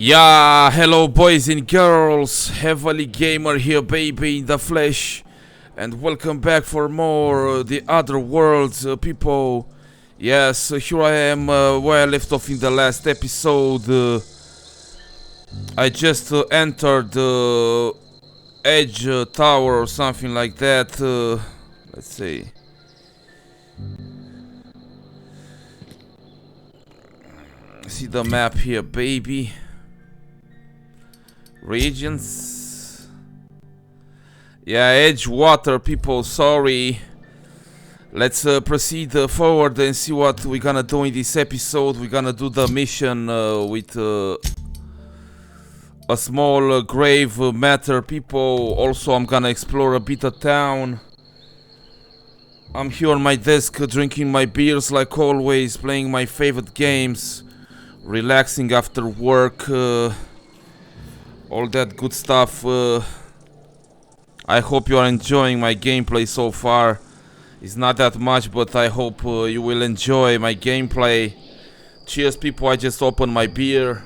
Yeah, hello boys and girls, HeavilyGamer here, baby, in the flesh, and welcome back for more The Other Worlds, people. Yes, here I am, where I left off in the last episode. I just entered the Edge Tower or something like that. Let's see. See the map here, baby. Regions. Yeah, Edge Water, people, sorry. Let's proceed forward and see what we're gonna do in this episode. We're gonna do the mission with a small grave matter, people. Also, I'm gonna explore a bit of town. I'm here on my desk drinking my beers like always, playing my favorite games, relaxing after work. All that good stuff. I hope you are enjoying my gameplay so far. It's not that much, but I hope you will enjoy my gameplay. Cheers, people. I just opened my beer.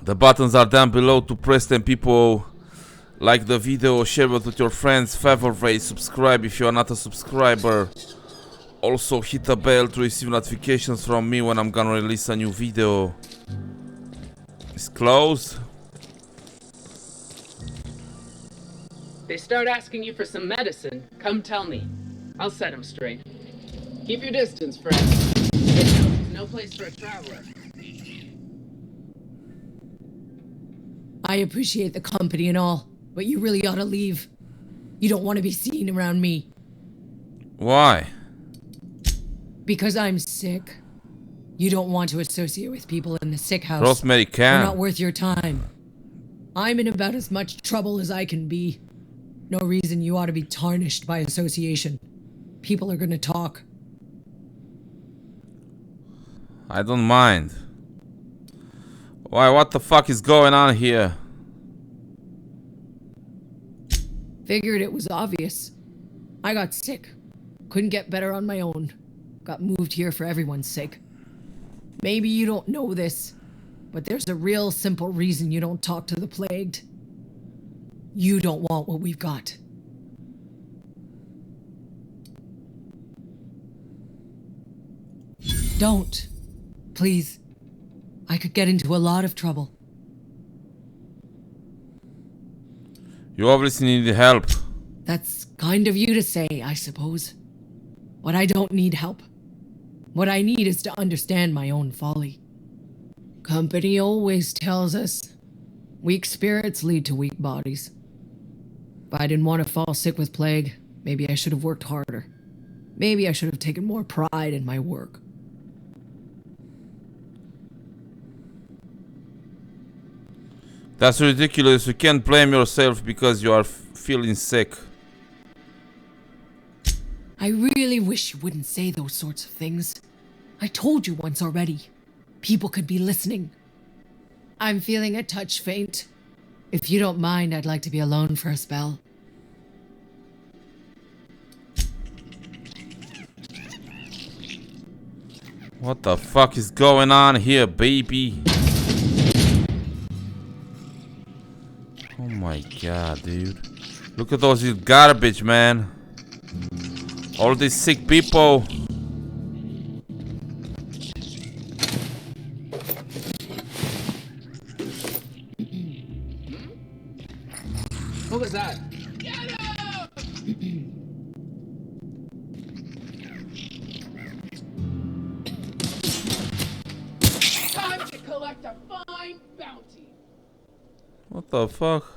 The buttons are down below to press them, people. Like the video, share it with your friends, favorite, subscribe if you are not a subscriber. Also hit the bell to receive notifications from me when I'm gonna release a new video. It's closed. They start asking you for some medicine, come tell me. I'll set them straight. Keep your distance, friend. This house is no place for a traveler. I appreciate the company and all, but you really ought to leave. You don't want to be seen around me. Why? Because I'm sick. You don't want to associate with people in the sick house. Rosemary They're not can. worth your time. I'm in about as much trouble as I can be. No reason you ought to be tarnished by association. People are gonna talk. I don't mind. Why? What the fuck is going on here? Figured it was obvious. I got sick. Couldn't get better on my own. Got moved here for everyone's sake. Maybe you don't know this, but there's a real simple reason you don't talk to the plagued. You don't want what we've got. Don't. Please. I could get into a lot of trouble. You obviously need help. That's kind of you to say, I suppose. But I don't need help. What I need is to understand my own folly. Company always tells us weak spirits lead to weak bodies. If I didn't want to fall sick with plague, maybe I should have worked harder. Maybe I should have taken more pride in my work. That's ridiculous. You can't blame yourself because you are feeling sick. I really wish you wouldn't say those sorts of things. I told you once already. People could be listening. I'm feeling a touch faint. If you don't mind, I'd like to be alone for a spell. What the fuck is going on here, baby? Oh my god, dude. Look at those garbage, man. All these sick people. What was that? Time to collect a fine bounty. What the fuck?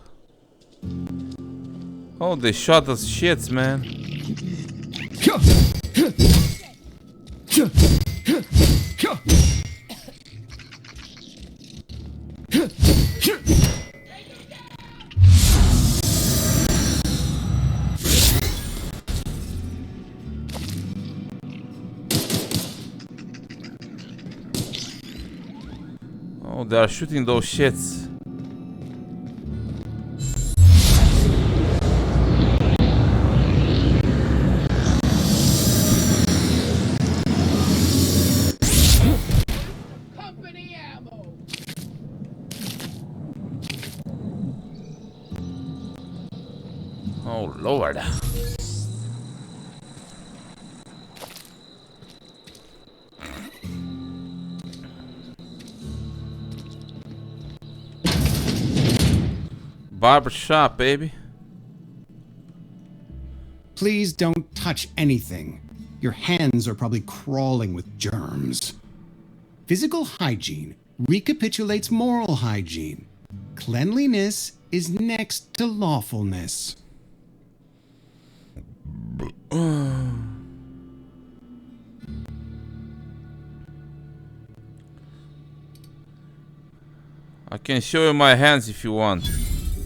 Oh, they shot us shits, man. Oh, they are shooting those shits. Oh, Lord. Barber shop, baby. Please don't touch anything. Your hands are probably crawling with germs. Physical hygiene recapitulates moral hygiene. Cleanliness is next to lawfulness. I can show you my hands if you want.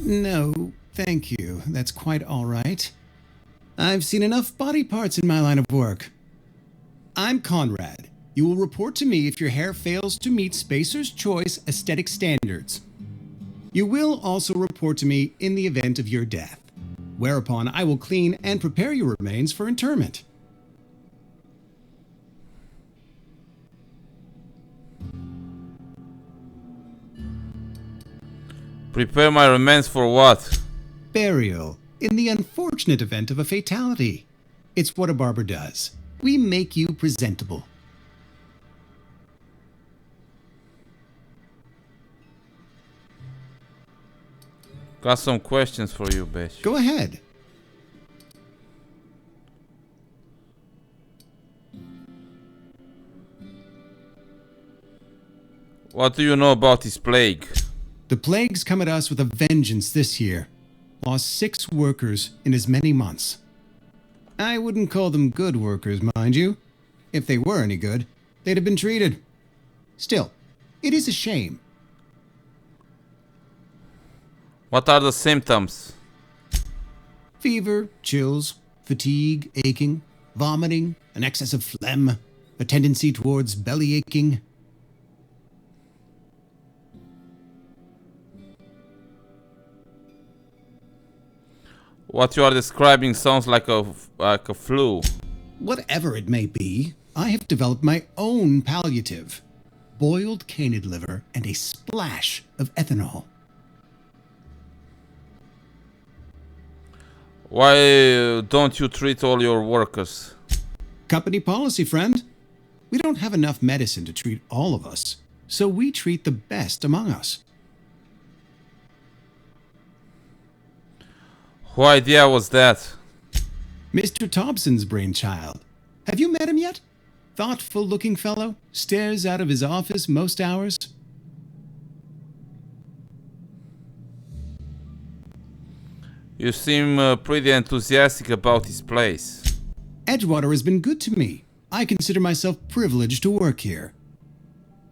No, thank you. That's quite all right. I've seen enough body parts in my line of work. I'm Conrad. You will report to me if your hair fails to meet Spacer's Choice aesthetic standards. You will also report to me in the event of your death, whereupon I will clean and prepare your remains for interment. Prepare my remains for what? Burial, in the unfortunate event of a fatality. It's what a barber does. We make you presentable. Got some questions for you, bitch. Go ahead. What do you know about this plague? The plague's come at us with a vengeance this year. Lost 6 workers in as many months. I wouldn't call them good workers, mind you. If they were any good, they'd have been treated. Still, it is a shame. What are the symptoms? Fever, chills, fatigue, aching, vomiting, an excess of phlegm, a tendency towards belly aching. What you are describing sounds like a flu. Whatever it may be, I have developed my own palliative. Boiled canid liver and a splash of ethanol. Why don't you treat all your workers? Company policy, friend. We don't have enough medicine to treat all of us, so we treat the best among us. Who idea was that? Mr. Thompson's brainchild. Have you met him yet? Thoughtful-looking fellow, stares out of his office most hours. You seem pretty enthusiastic about this place. Edgewater has been good to me. I consider myself privileged to work here.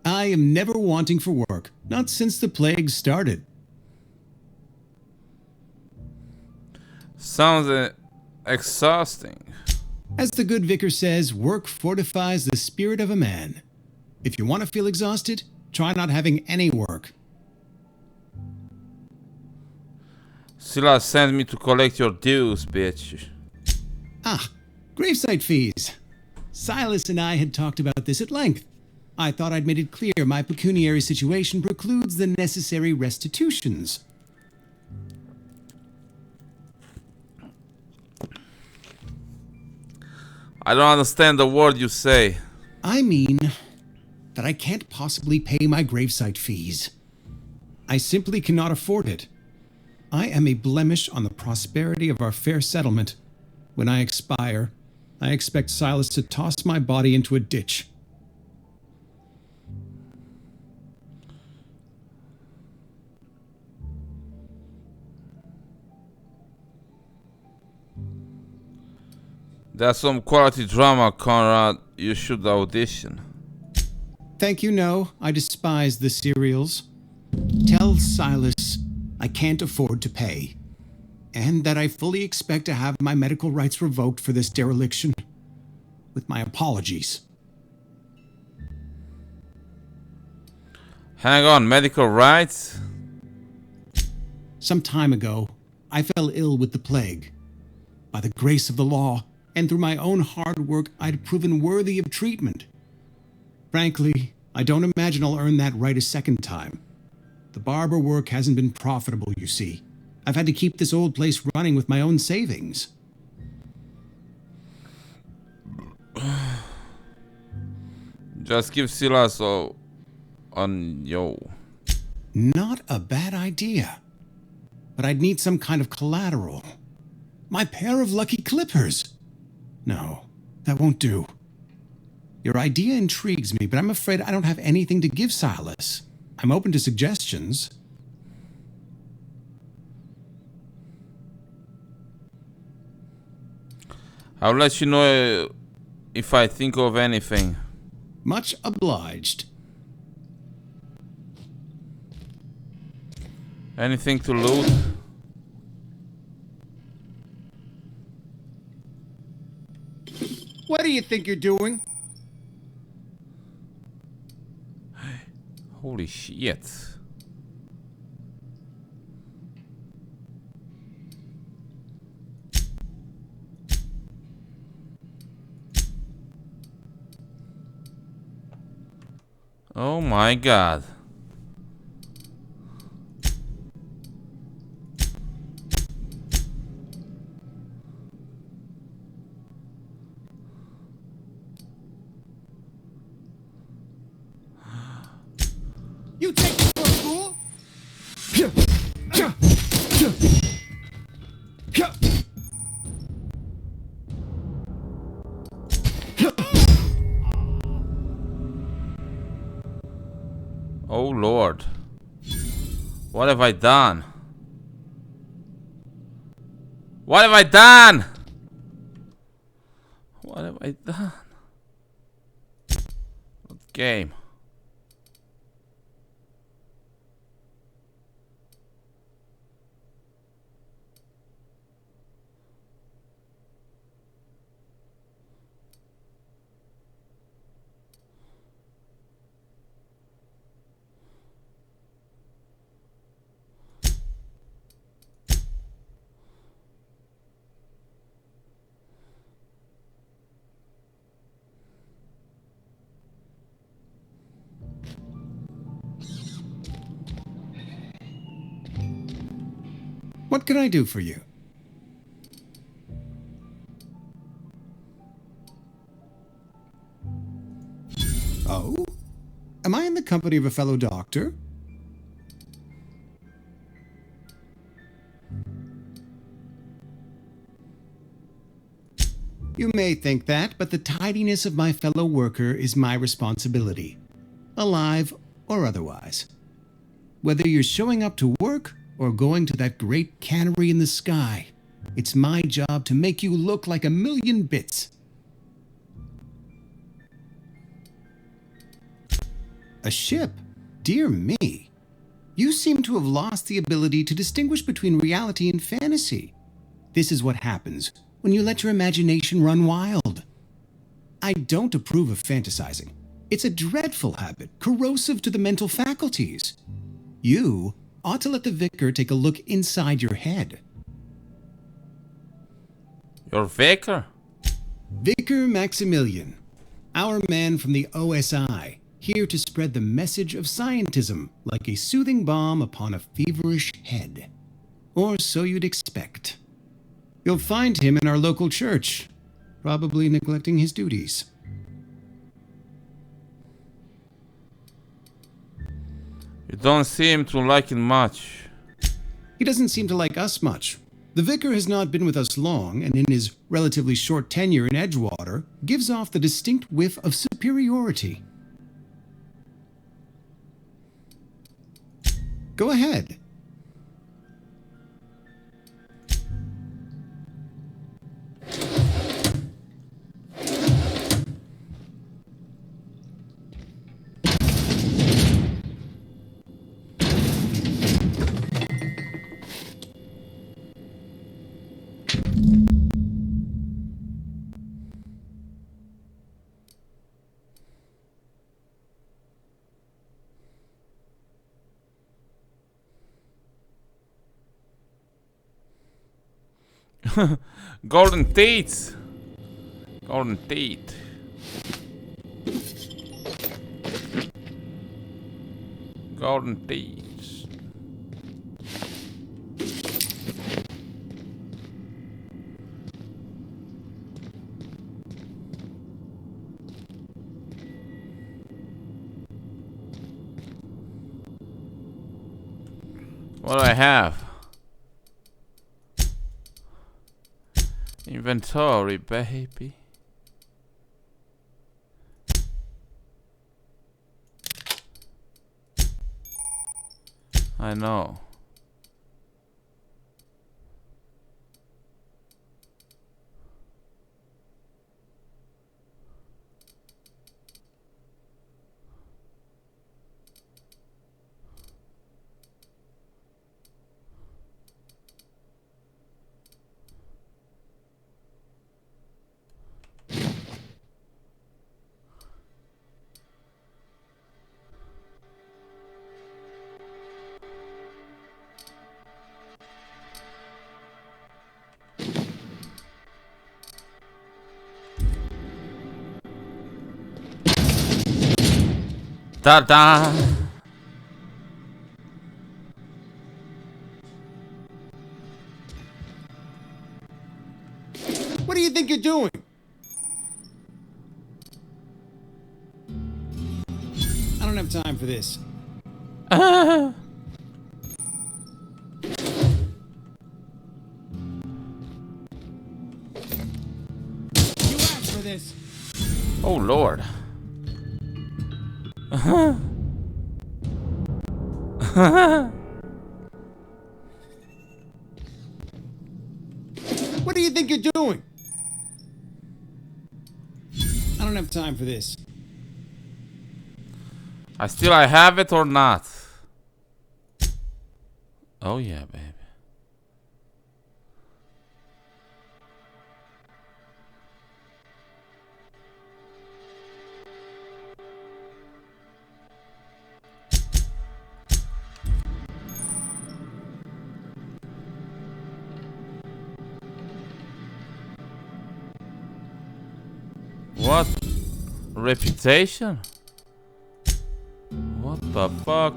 I am never wanting for work, not since the plague started. Sounds exhausting. As the good vicar says, work fortifies the spirit of a man. If you want to feel exhausted, try not having any work. Silas sent me to collect your dues, bitch. Ah, gravesite fees. Silas and I had talked about this at length. I thought I'd made it clear my pecuniary situation precludes the necessary restitutions. I don't understand the word you say. I mean that I can't possibly pay my gravesite fees. I simply cannot afford it. I am a blemish on the prosperity of our fair settlement. When I expire, I expect Silas to toss my body into a ditch. That's some quality drama, Conrad. You should audition. Thank you, no. I despise the serials. Tell Silas I can't afford to pay, and that I fully expect to have my medical rights revoked for this dereliction. With my apologies. Hang on, medical rights? Some time ago, I fell ill with the plague. By the grace of the law, and through my own hard work, I'd proven worthy of treatment. Frankly, I don't imagine I'll earn that right a second time. The barber work hasn't been profitable, you see. I've had to keep this old place running with my own savings. Just give Silas on yo. Not a bad idea. But I'd need some kind of collateral. My pair of lucky clippers. No, that won't do. Your idea intrigues me, but I'm afraid I don't have anything to give Silas. I'm open to suggestions. I'll let you know if I think of anything. Much obliged. Anything to loot? What do you think you're doing? Holy shit. Oh my god. You take me for a fool? Oh Lord. What have I done? What have I done? What have I done? What game? What can I do for you? Oh? Am I in the company of a fellow doctor? You may think that, but the tidiness of my fellow worker is my responsibility, alive or otherwise. Whether you're showing up to work or going to that great cannery in the sky, it's my job to make you look like a million bits. A ship? Dear me. You seem to have lost the ability to distinguish between reality and fantasy. This is what happens when you let your imagination run wild. I don't approve of fantasizing. It's a dreadful habit, corrosive to the mental faculties. You ought to let the vicar take a look inside your head. Your vicar? Vicar Maximilian, our man from the OSI, here to spread the message of scientism like a soothing balm upon a feverish head. Or so you'd expect. You'll find him in our local church, probably neglecting his duties. You don't seem to like it much. He doesn't seem to like us much. The vicar has not been with us long, and in his relatively short tenure in Edgewater, gives off the distinct whiff of superiority. Go ahead. Golden teeth. Golden teeth. Golden teeth. What do I have? Inventory, baby. I know. Ta-da! What do you think you're doing? I don't have time for this. You asked for this. Oh Lord. What do you think you're doing? I don't have time for this. I have it or not? Oh yeah, baby. What? Reputation? What the fuck?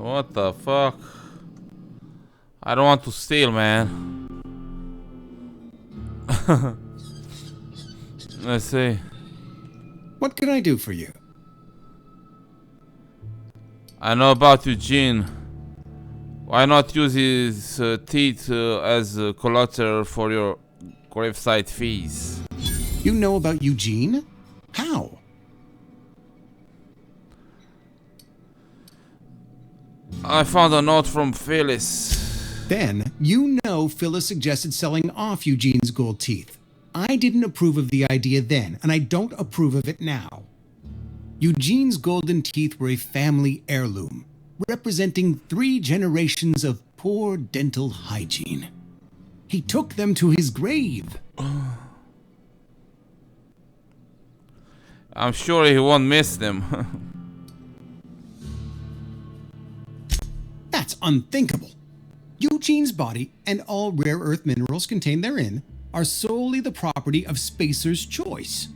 What the fuck? I don't want to steal, man. Let's see. What can I do for you? I know about Eugene. Why not use his teeth as collateral for your gravesite fees? You know about Eugene? How? I found a note from Phyllis. Then, you know Phyllis suggested selling off Eugene's gold teeth. I didn't approve of the idea then, and I don't approve of it now. Eugene's golden teeth were a family heirloom, representing 3 generations of poor dental hygiene. He took them to his grave. I'm sure he won't miss them. That's unthinkable. Eugene's body and all rare earth minerals contained therein are solely the property of Spacer's choice.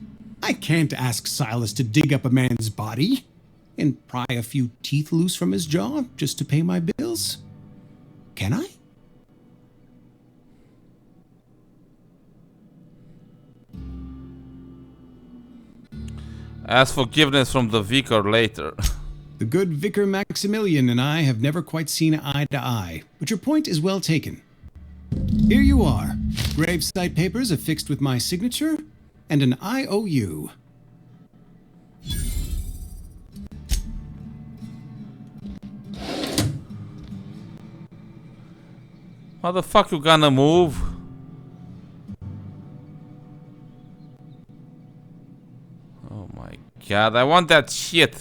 I can't ask Silas to dig up a man's body and pry a few teeth loose from his jaw just to pay my bills. Can I? Ask forgiveness from the vicar later. The good Vicar Maximilian and I have never quite seen eye to eye, but your point is well taken. Here you are. Gravesite papers affixed with my signature and an IOU. How the fuck you gonna move? Oh my god, I want that shit.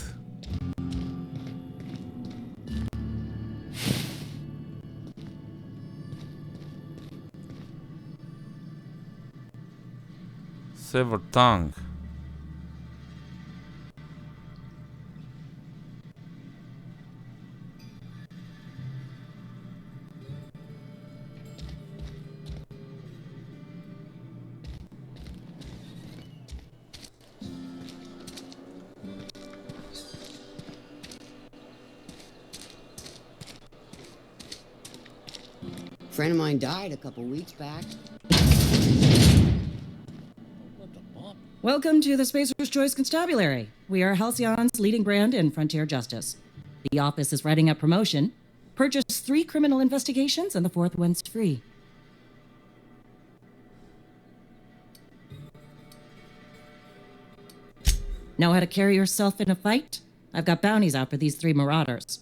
Severed tongue. friend of mine died a couple weeks back. Welcome to the Spacer's Choice Constabulary. We are Halcyon's leading brand in frontier justice. The office is writing up promotion. Purchase 3 criminal investigations and the 4th one's free. Know how to carry yourself in a fight? I've got bounties out for these 3 marauders.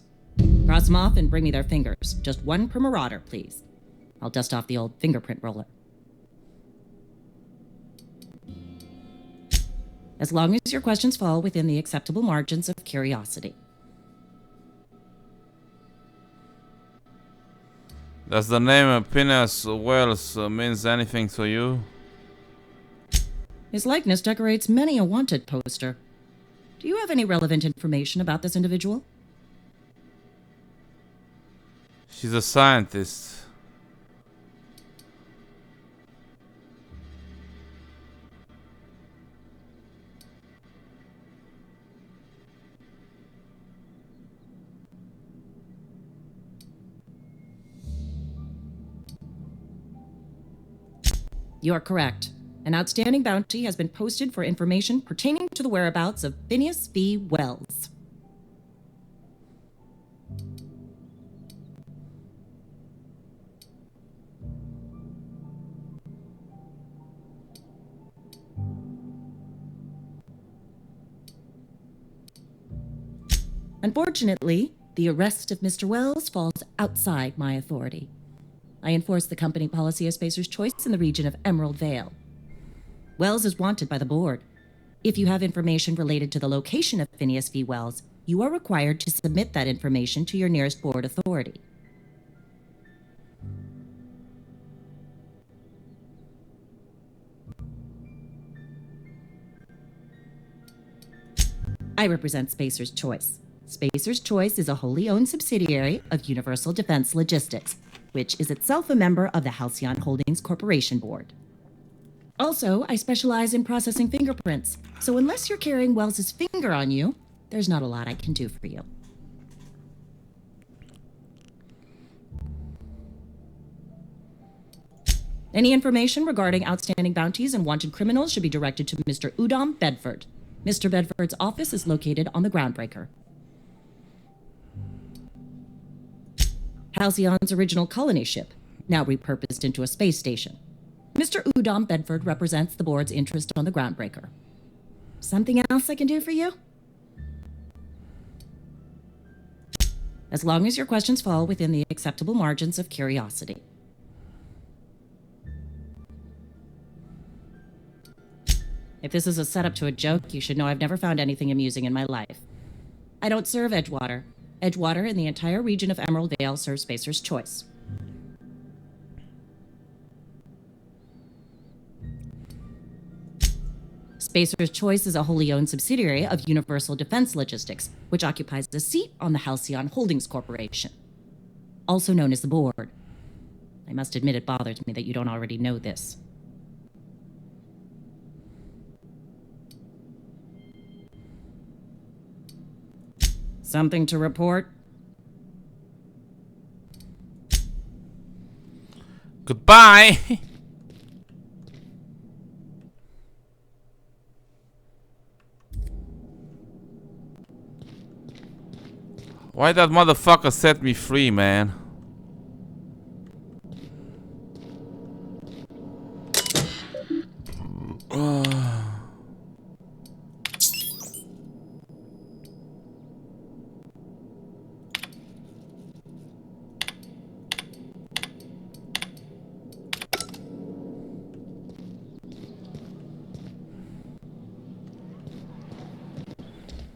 Cross them off and bring me their fingers. Just 1 per marauder, please. I'll dust off the old fingerprint roller. As long as your questions fall within the acceptable margins of curiosity. Does the name of Phineas Wells means anything to you? His likeness decorates many a wanted poster. Do you have any relevant information about this individual? She's a scientist. You are correct. An outstanding bounty has been posted for information pertaining to the whereabouts of Phineas V. Wells. Unfortunately, the arrest of Mr. Wells falls outside my authority. I enforce the company policy of Spacer's Choice in the region of Emerald Vale. Wells is wanted by the board. If you have information related to the location of Phineas V. Wells, you are required to submit that information to your nearest board authority. I represent Spacer's Choice. Spacer's Choice is a wholly owned subsidiary of Universal Defense Logistics, which is itself a member of the Halcyon Holdings Corporation Board. Also, I specialize in processing fingerprints, so unless you're carrying Wells's finger on you, there's not a lot I can do for you. Any information regarding outstanding bounties and wanted criminals should be directed to Mr. Udom Bedford. Mr. Bedford's office is located on the Groundbreaker. Halcyon's original colony ship, now repurposed into a space station. Mr. Udom Bedford represents the board's interest on the Groundbreaker. Something else I can do for you? As long as your questions fall within the acceptable margins of curiosity. If this is a setup to a joke, you should know I've never found anything amusing in my life. I don't serve Edgewater. Edgewater and the entire region of Emerald Vale serve Spacer's Choice. Spacer's Choice is a wholly owned subsidiary of Universal Defense Logistics, which occupies a seat on the Halcyon Holdings Corporation, also known as the board. I must admit it bothers me that you don't already know this. Something to report? Goodbye! Why that motherfucker set me free, man?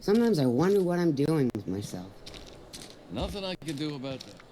Sometimes I wonder what I'm doing with myself. Nothing I can do about that.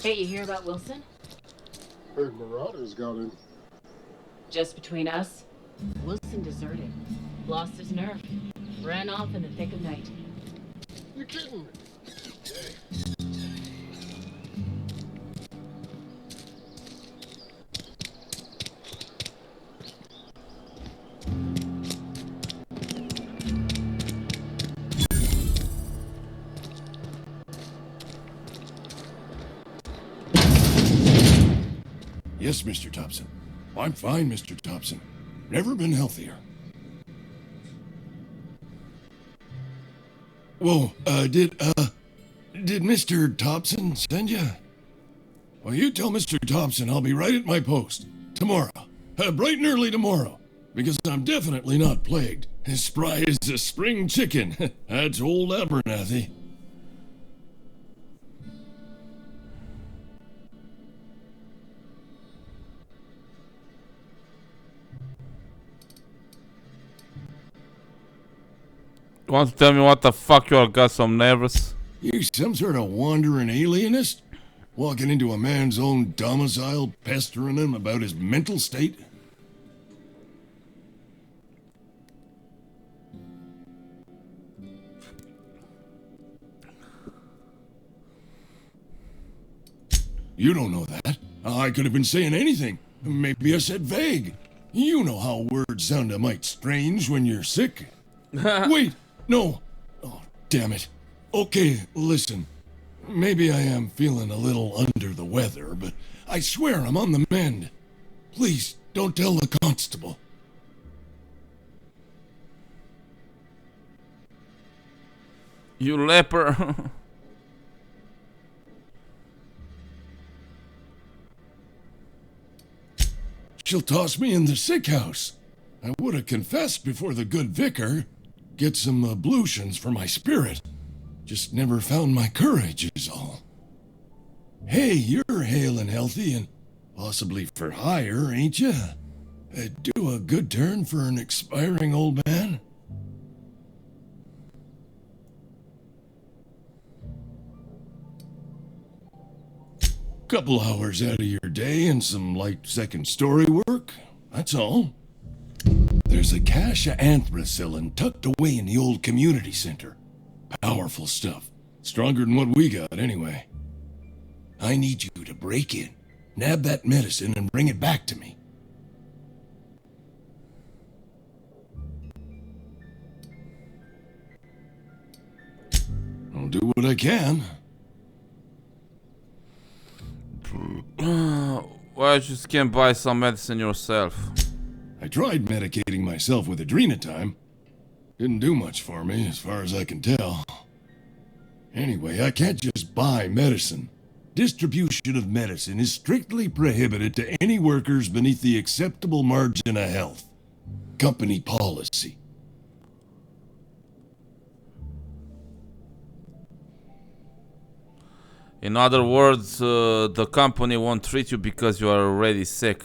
Hey, you hear about Wilson? Heard Marauders got in. Just between us, Wilson deserted. Lost his nerve. Ran off in the thick of night. You're kidding. Yes, Mr. Thompson. I'm fine, Mr. Thompson. Never been healthier. Whoa, did Mr. Thompson send you? Well, you tell Mr. Thompson I'll be right at my post. Tomorrow. Bright and early tomorrow. Because I'm definitely not plagued. As spry as a spring chicken. That's old Abernathy. You want to tell me what the fuck you all got so nervous? You some sort of wandering alienist? Walking into a man's own domicile, pestering him about his mental state? You don't know that. I could have been saying anything. Maybe I said vague. You know how words sound a mite strange when you're sick. Wait, no. Oh, damn it. Okay, listen. Maybe I am feeling a little under the weather, but I swear I'm on the mend. Please, don't tell the constable. You leper. She'll toss me in the sick house. I would have confessed before the good vicar. Get some ablutions for my spirit. Just never found my courage is all. Hey, you're hale and healthy and possibly for hire, ain't you? Do a good turn for an expiring old man? Couple hours out of your day and some light second-story work, that's all. There's a cache of anthracillin tucked away in the old community center. Powerful stuff. Stronger than what we got, anyway. I need you to break in, nab that medicine, and bring it back to me. I'll do what I can. Why just can't buy some medicine yourself? I tried medicating myself with adrenatime. Didn't do much for me, as far as I can tell. Anyway, I can't just buy medicine. Distribution of medicine is strictly prohibited to any workers beneath the acceptable margin of health. Company policy. In other words, the company won't treat you because you are already sick.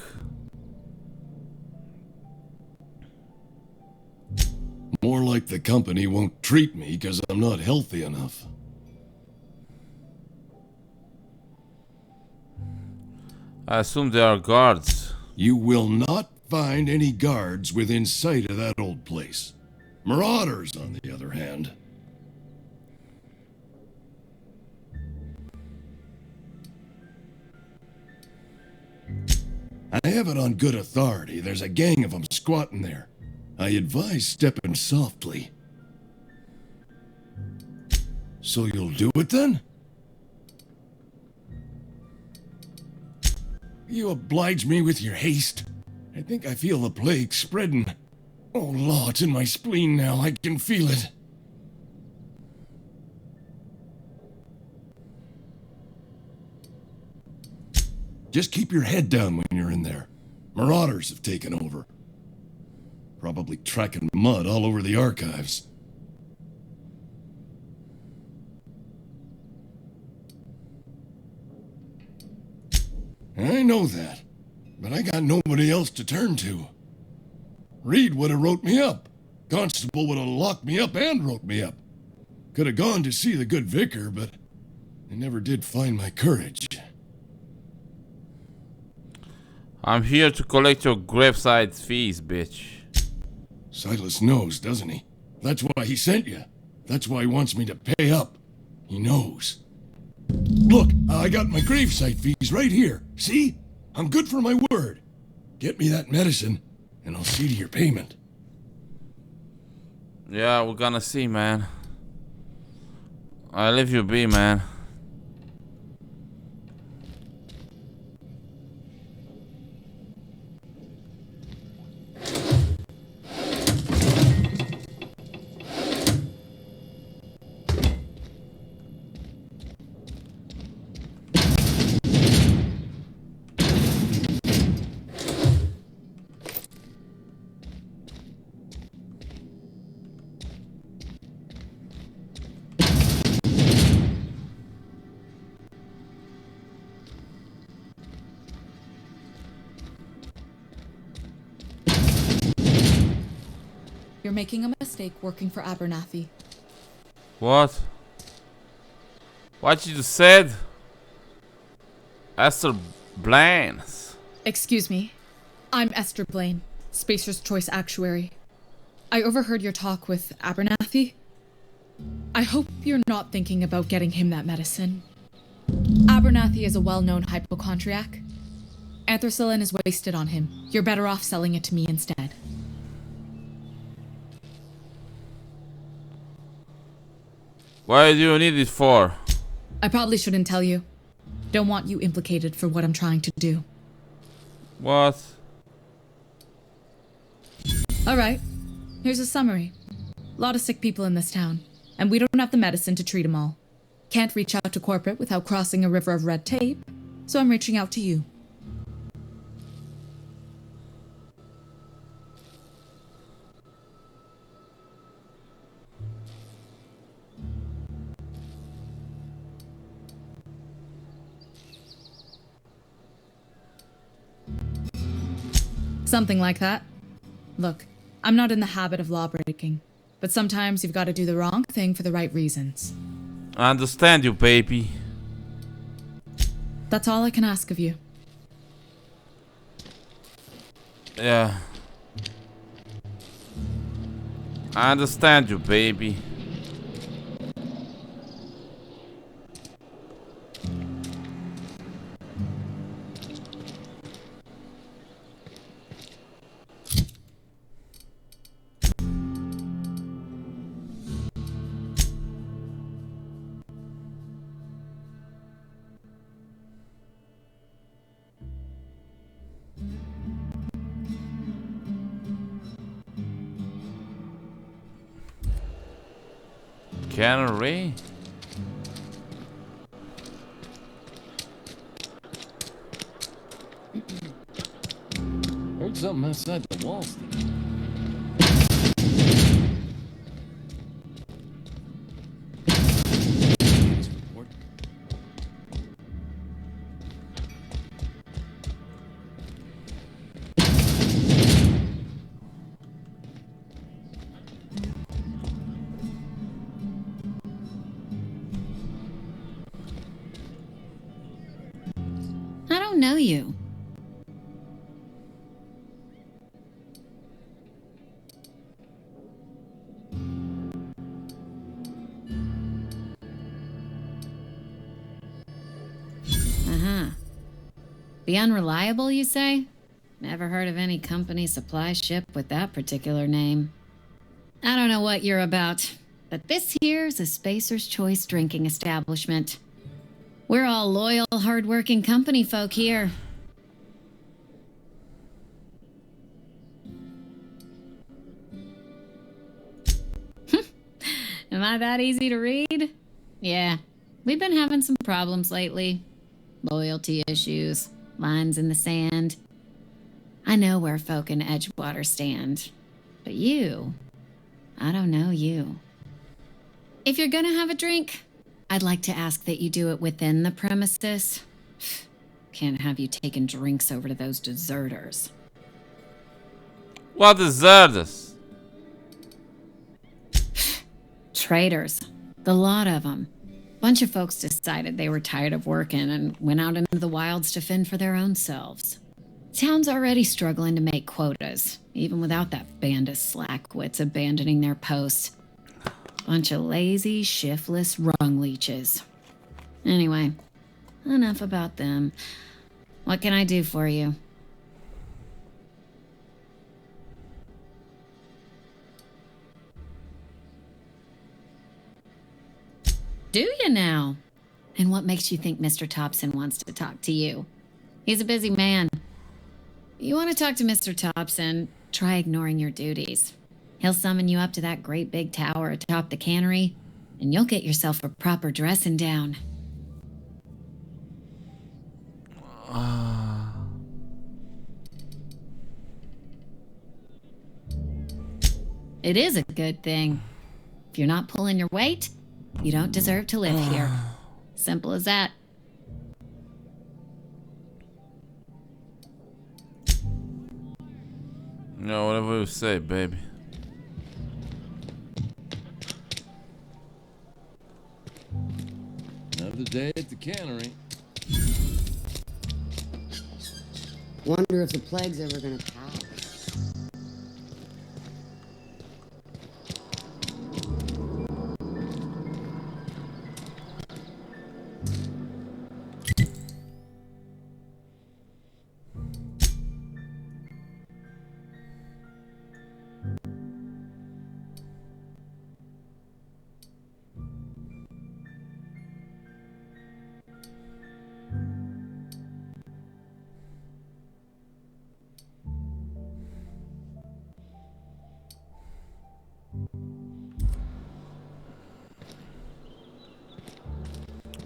More like the company won't treat me because I'm not healthy enough. I assume there are guards. You will not find any guards within sight of that old place. Marauders, on the other hand. I have it on good authority. There's a gang of them squatting there. I advise stepping softly. So you'll do it then? You oblige me with your haste. I think I feel the plague spreading. Oh, Law, it's in my spleen now. I can feel it. Just keep your head down when you're in there. Marauders have taken over. Probably tracking mud all over the archives. I know that, but I got nobody else to turn to. Reed would have wrote me up. Constable would have locked me up and wrote me up. Could have gone to see the good vicar, but I never did find my courage. I'm here to collect your graveside fees, bitch. Silas knows, doesn't he? That's why he sent you. That's why he wants me to pay up. He knows. Look, I got my gravesite fees right here. See? I'm good for my word. Get me that medicine, and I'll see to your payment. Yeah, we're gonna see, man. I leave you be, man. You're making a mistake working for Abernathy. What? What you just said? Esther Blaine. Excuse me. I'm Esther Blaine, Spacer's Choice Actuary. I overheard your talk with Abernathy. I hope you're not thinking about getting him that medicine. Abernathy is a well-known hypochondriac. Anthracillin is wasted on him. You're better off selling it to me instead. What do you need it for? I probably shouldn't tell you. Don't want you implicated for what I'm trying to do. What? Alright, here's a summary. A lot of sick people in this town, and we don't have the medicine to treat them all. Can't reach out to corporate without crossing a river of red tape, so I'm reaching out to you. Something like that. Look, I'm not in the habit of law breaking, but sometimes you've got to do the wrong thing for the right reasons. I understand you, baby. That's all I can ask of you. Yeah. I understand you, baby. Cannery? Heard something outside the walls. I don't know you. The Unreliable, you say? Never heard of any company supply ship with that particular name. I don't know what you're about, but this here's a Spacer's Choice drinking establishment. We're all loyal, hard-working company folk here. Am I that easy to read? Yeah, we've been having some problems lately. Loyalty issues, lines in the sand. I know where folk in Edgewater stand. But you, I don't know you. If you're gonna have a drink, I'd like to ask that you do it within the premises. Can't have you taking drinks over to those deserters. What deserters? Traitors. The lot of them. Bunch of folks decided they were tired of working and went out into the wilds to fend for their own selves. Town's already struggling to make quotas, even without that band of slackwits abandoning their posts. Bunch of lazy, shiftless rung leeches. Anyway, enough about them. What can I do for you? Do you now? And what makes you think Mr. Thompson wants to talk to you? He's a busy man. You want to talk to Mr. Thompson, try ignoring your duties. He'll summon you up to that great big tower atop the cannery, and you'll get yourself a proper dressing down. It is a good thing. If you're not pulling your weight, you don't deserve to live here. Simple as that. No, whatever you say, baby. Another day at the cannery. Wonder if the plague's ever gonna pass.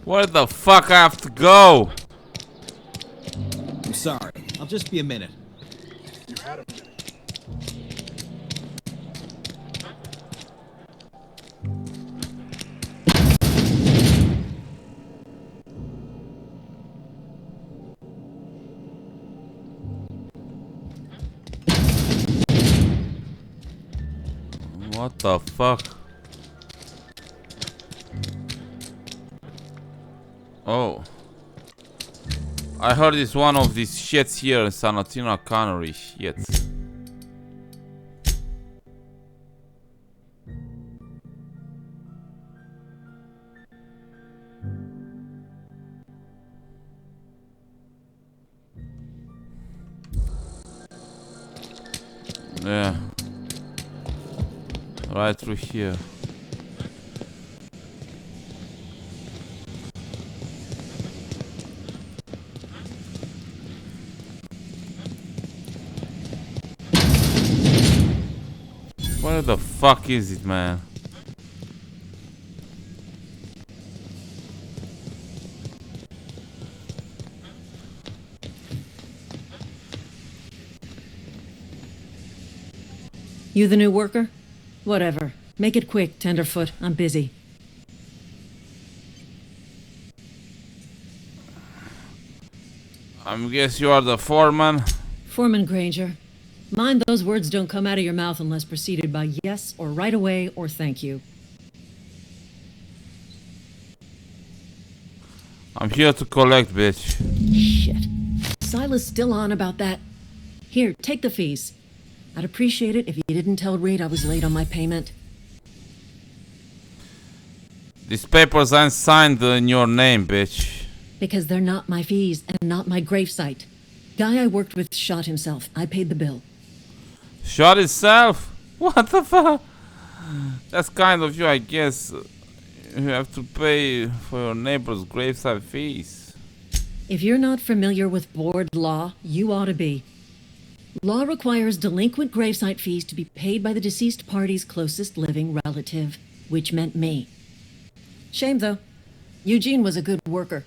Where the fuck I have to go? I'm sorry. I'll just be a minute. You had a minute. What the fuck? Oh. I heard it's one of these shits here in San Antonio Cannery. Shit. Yeah. Right through here. Where the fuck is it, man? You the new worker? Whatever. Make it quick, Tenderfoot. I'm busy. I guess you are the foreman. Foreman Granger. Mind those words don't come out of your mouth unless preceded by yes or right away or thank you. I'm here to collect, bitch. Shit. Silas still on about that. Here, take the fees. I'd appreciate it if you didn't tell Reed I was late on my payment. These papers aren't signed in your name, bitch. Because they're not my fees and not my gravesite. Guy I worked with shot himself. I paid the bill. Shot himself? What the fuck? That's kind of you, I guess. You have to pay for your neighbor's graveside fees. If you're not familiar with board law, you ought to be. Law requires delinquent gravesite fees to be paid by the deceased party's closest living relative, which meant me. Shame, though. Eugene was a good worker.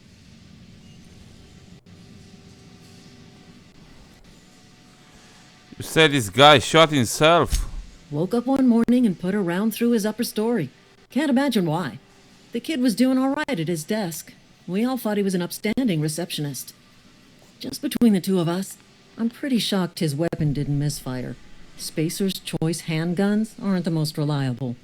You said this guy shot himself. Woke up one morning and put a round through his upper story. Can't imagine why. The kid was doing all right at his desk. We all thought he was an upstanding receptionist. Just between the two of us, I'm pretty shocked his weapon didn't misfire. Spacer's Choice handguns aren't the most reliable.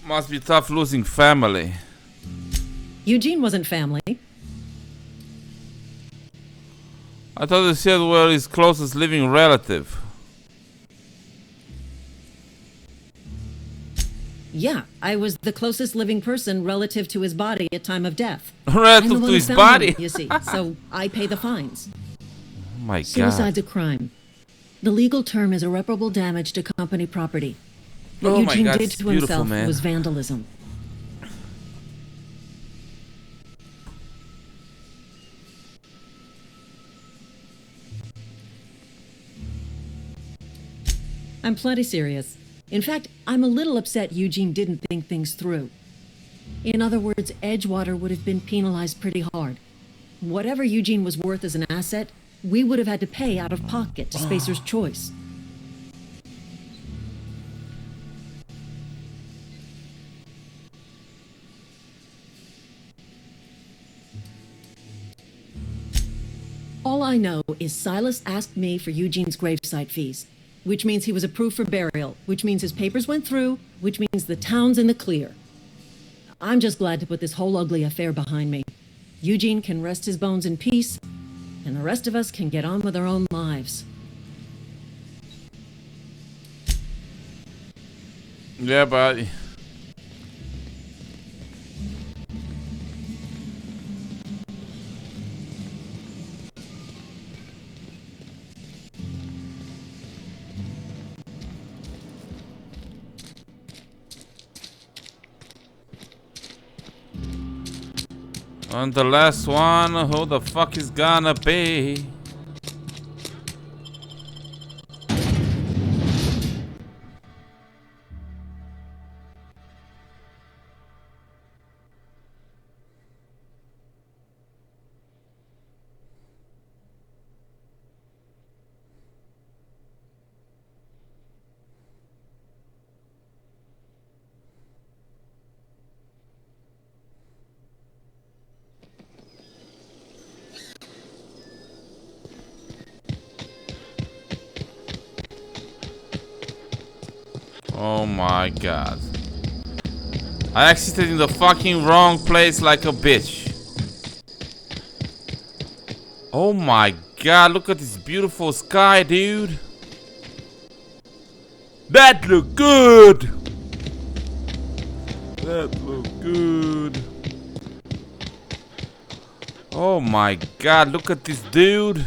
Must be tough losing family. Eugene wasn't family. I thought you said were his closest living relative. Yeah, I was the closest living person relative to his body at time of death. Relative to his body? Him, you see, so I pay the fines. Oh my God. Suicide's a crime. The legal term is irreparable damage to company property. What Oh my Eugene God, did it's to beautiful, himself man. was vandalism. I'm plenty serious. In fact, I'm a little upset Eugene didn't think things through. In other words, Edgewater would have been penalized pretty hard. Whatever Eugene was worth as an asset, we would have had to pay out of pocket to Spacer's Choice. All I know is Silas asked me for Eugene's gravesite fees, which means he was approved for burial, which means his papers went through, which means the town's in the clear. I'm just glad to put this whole ugly affair behind me. Eugene can rest his bones in peace, and the rest of us can get on with our own lives. Yeah, buddy. And the last one, who the fuck is gonna be? Oh my God. I exited in the fucking wrong place like a bitch. Oh my God, look at this beautiful sky, dude. That look good. That look good. Oh my God, look at this dude.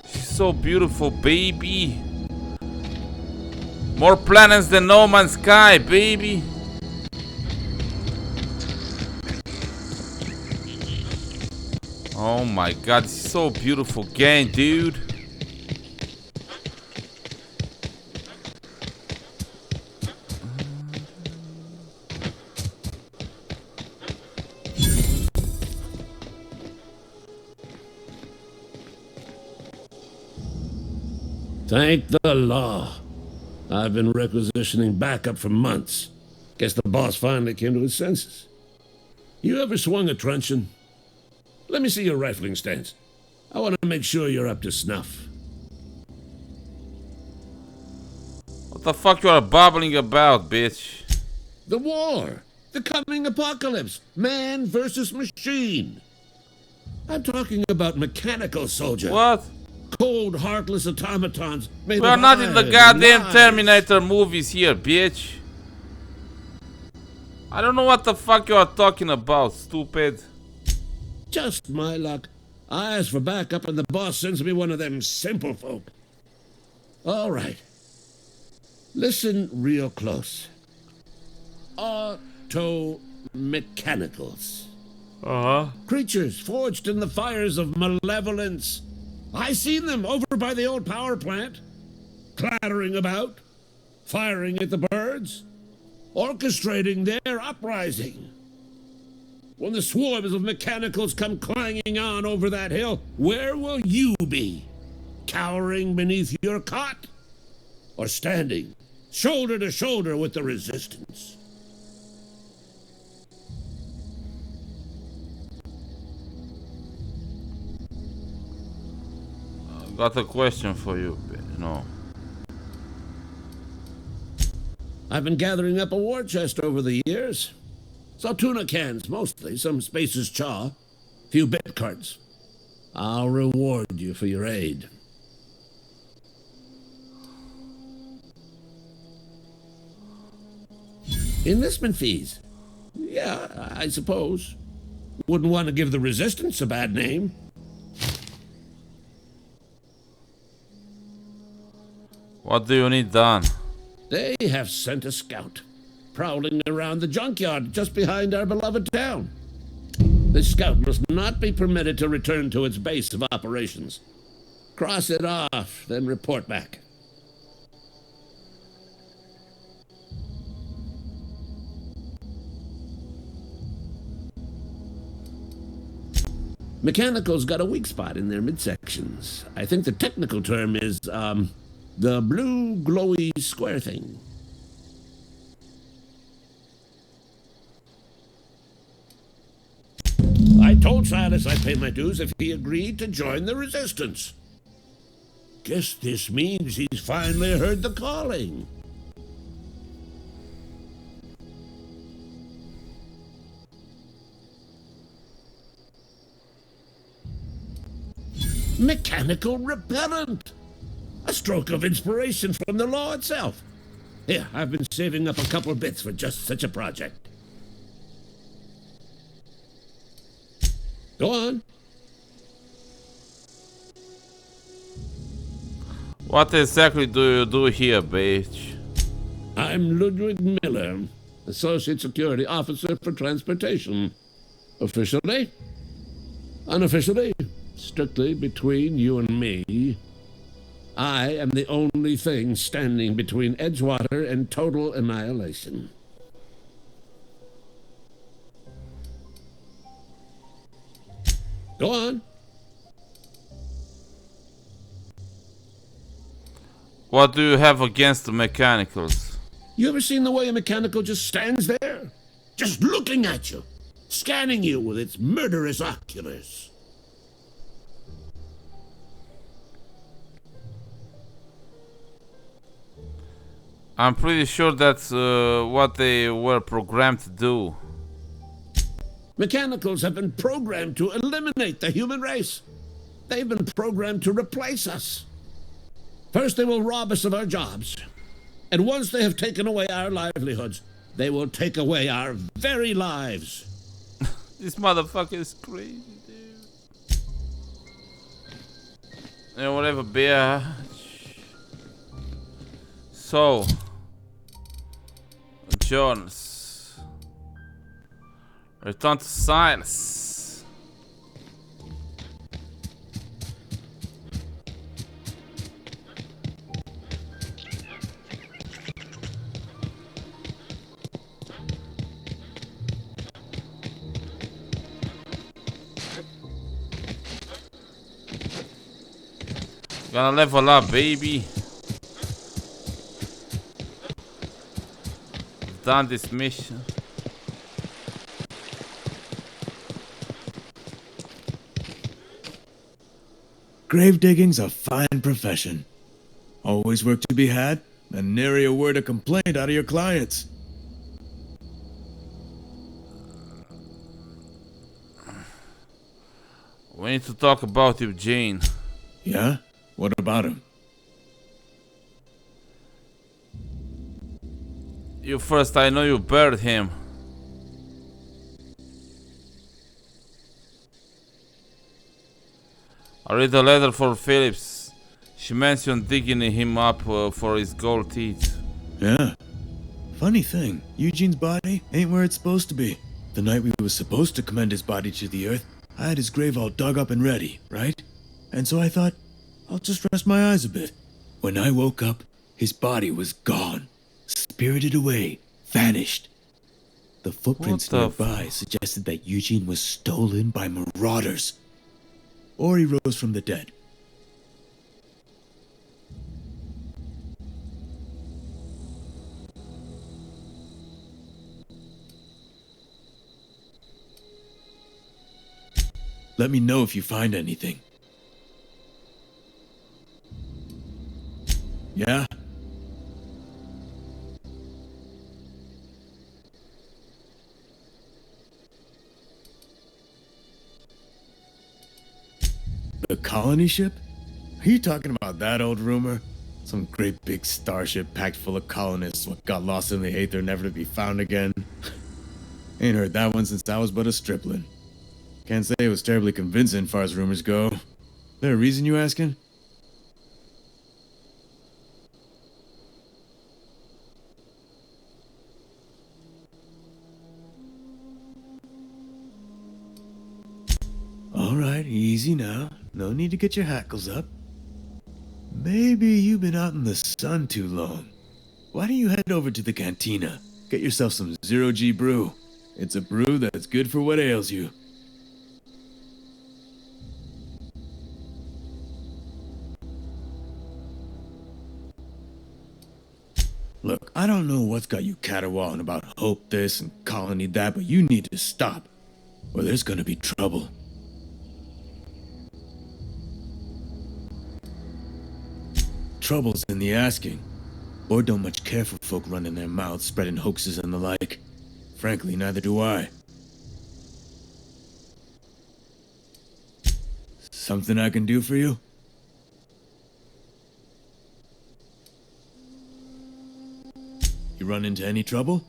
She's so beautiful, baby. More planets than No Man's Sky, baby. Oh my God, this is so beautiful game, dude. Thank the law. I've been requisitioning backup for months. Guess the boss finally came to his senses. You ever swung a truncheon? Let me see your rifling stance. I want to make sure you're up to snuff. What the fuck you are babbling about, bitch? The war! The coming apocalypse! Man versus machine! I'm talking about mechanical soldier. What? Cold, heartless automatons made We are of not in the iron, goddamn lies. Terminator movies here, bitch. I don't know what the fuck you are talking about, stupid. Just my luck. I asked for backup and the boss sends me one of them simple folk. All right. Listen real close. Auto-mechanicals. Uh-huh. Creatures forged in the fires of malevolence. I seen them over by the old power plant. Clattering about. Firing at the birds. Orchestrating their uprising. When the swarms of mechanicals come clanging on over that hill, where will you be? Cowering beneath your cot? Or standing, shoulder to shoulder with the resistance? Got a question for you, no. I've been gathering up a war chest over the years. Saw tuna cans, mostly, some Spacer's chaw, few bit cards. I'll reward you for your aid. Enlistment fees. Yeah, I suppose. Wouldn't want to give the Resistance a bad name. What do you need done? They have sent a scout, prowling around the junkyard just behind our beloved town. This scout must not be permitted to return to its base of operations. Cross it off, then report back. Mechanical's got a weak spot in their midsections. I think the technical term is, the blue glowy square thing. I told Silas I'd pay my dues if he agreed to join the Resistance. Guess this means he's finally heard the calling. Mechanical repellent! A stroke of inspiration from the law itself. Here, I've been saving up a couple bits for just such a project. Go on. What exactly do you do here, bitch? I'm Ludwig Miller, Associate Security Officer for Transportation. Officially? Unofficially? Strictly between you and me, I am the only thing standing between Edgewater and total annihilation. Go on. What do you have against the mechanicals? You ever seen the way a mechanical just stands there? Just looking at you, scanning you with its murderous oculars. I'm pretty sure that's what they were programmed to do. Mechanicals have been programmed to eliminate the human race. They've been programmed to replace us. First, they will rob us of our jobs. And once they have taken away our livelihoods, they will take away our very lives. This motherfucker is crazy, dude. Yeah, whatever, bitch. So, Jones, return to Silas. Gonna level up, baby. Done this mission. Grave digging's a fine profession. Always work to be had, and nary a word of complaint out of your clients. We need to talk about Eugene. Yeah? What about him? You first, I know you buried him. I read a letter for Phillips. She mentioned digging him up for his gold teeth. Yeah. Funny thing, Eugene's body ain't where it's supposed to be. The night we was supposed to commend his body to the earth, I had his grave all dug up and ready, right? And so I thought, I'll just rest my eyes a bit. When I woke up, his body was gone. Spirited away, vanished. The footprints nearby suggested that Eugene was stolen by marauders. Or he rose from the dead. Let me know if you find anything. Yeah? colony ship? Are you talking about that old rumor? Some great big starship packed full of colonists what got lost in the aether never to be found again? Ain't heard that one since I was but a stripling. Can't say it was terribly convincing far as rumors go. There a reason you asking? Alright, easy now. No need to get your hackles up. Maybe you've been out in the sun too long. Why don't you head over to the cantina? Get yourself some zero-G brew. It's a brew that's good for what ails you. Look, I don't know what's got you caterwauling about hope this and colony that, but you need to stop, or there's gonna be trouble. Trouble's in the asking. Board don't much care for folk running their mouths, spreading hoaxes and the like. Frankly, neither do I. Something I can do for you? You run into any trouble?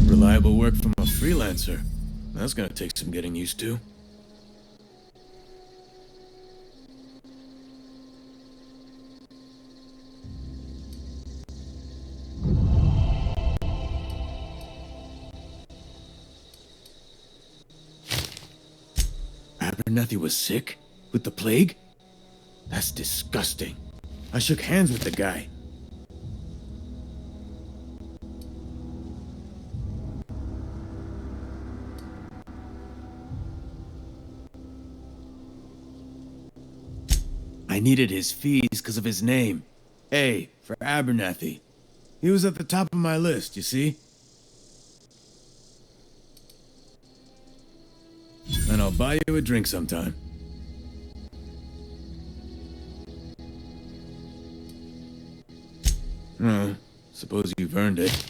Reliable work from a freelancer. That's gonna take some getting used to. Abernathy was sick? With the plague? That's disgusting. I shook hands with the guy. I needed his fees because of his name. A for Abernathy. He was at the top of my list, you see? And I'll buy you a drink sometime. Oh, suppose you've earned it.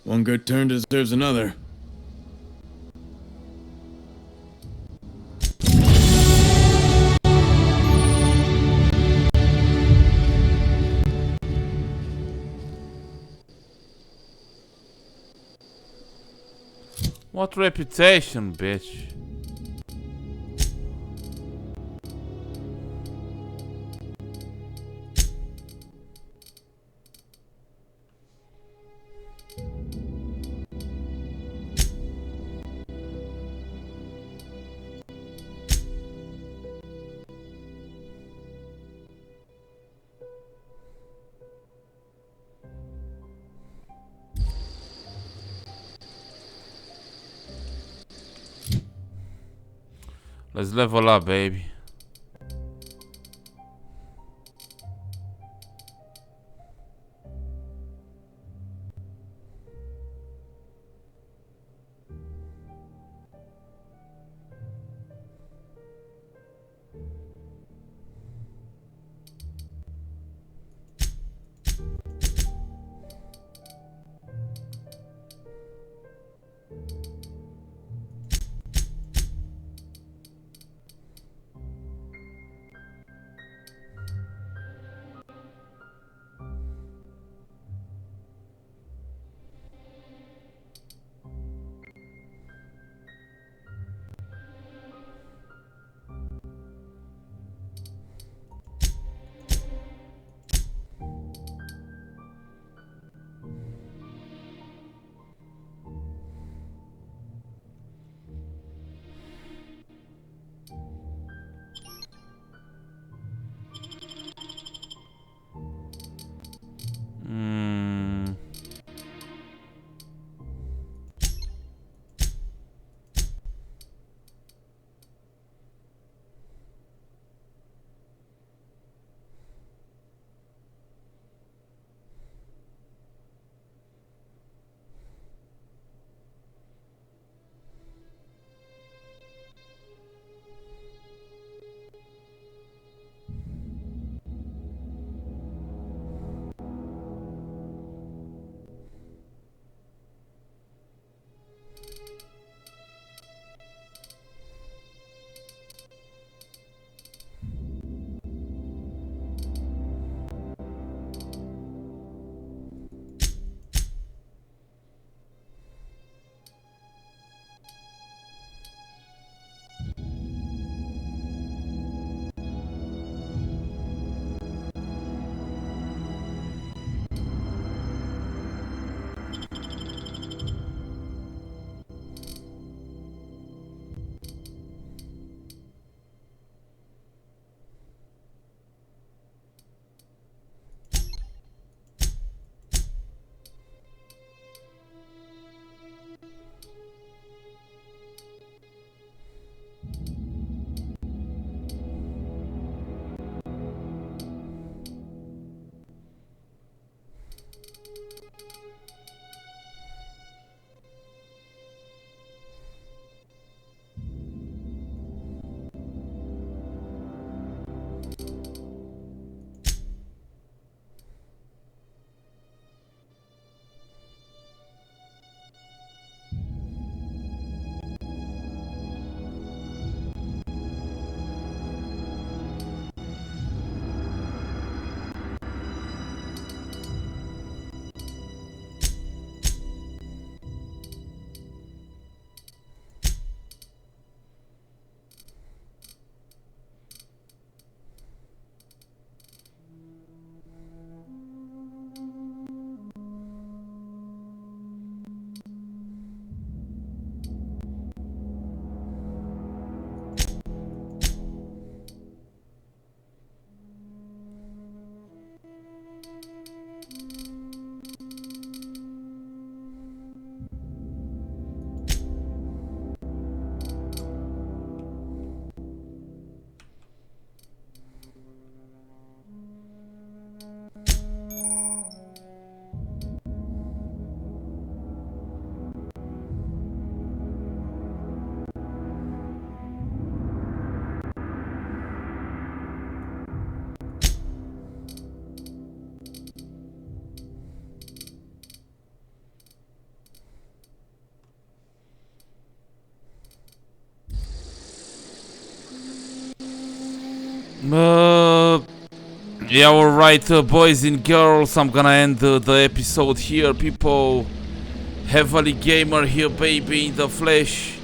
One good turn deserves another. What reputation, bitch? Let's level up, baby. Yeah, alright, boys and girls, I'm gonna end the episode here, people. HeavilyGamer here, baby, in the flesh.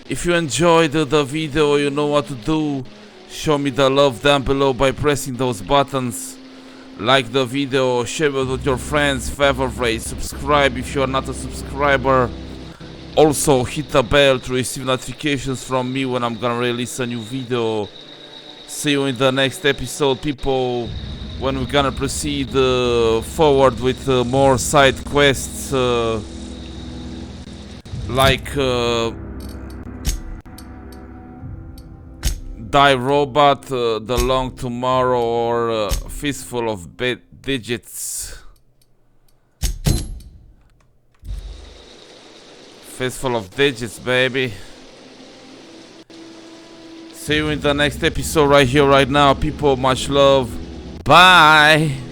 If you enjoyed the video, you know what to do. Show me the love down below by pressing those buttons. Like the video, share it with your friends, favorite, subscribe if you are not a subscriber. Also, hit the bell to receive notifications from me when I'm gonna release a new video. See you in the next episode, people, when we're gonna proceed forward with more side quests like Die Robot, The Long Tomorrow, or Fistful of Digits. Fistful of Digits, baby. See you in the next episode right here, right now, people. Much love. Bye.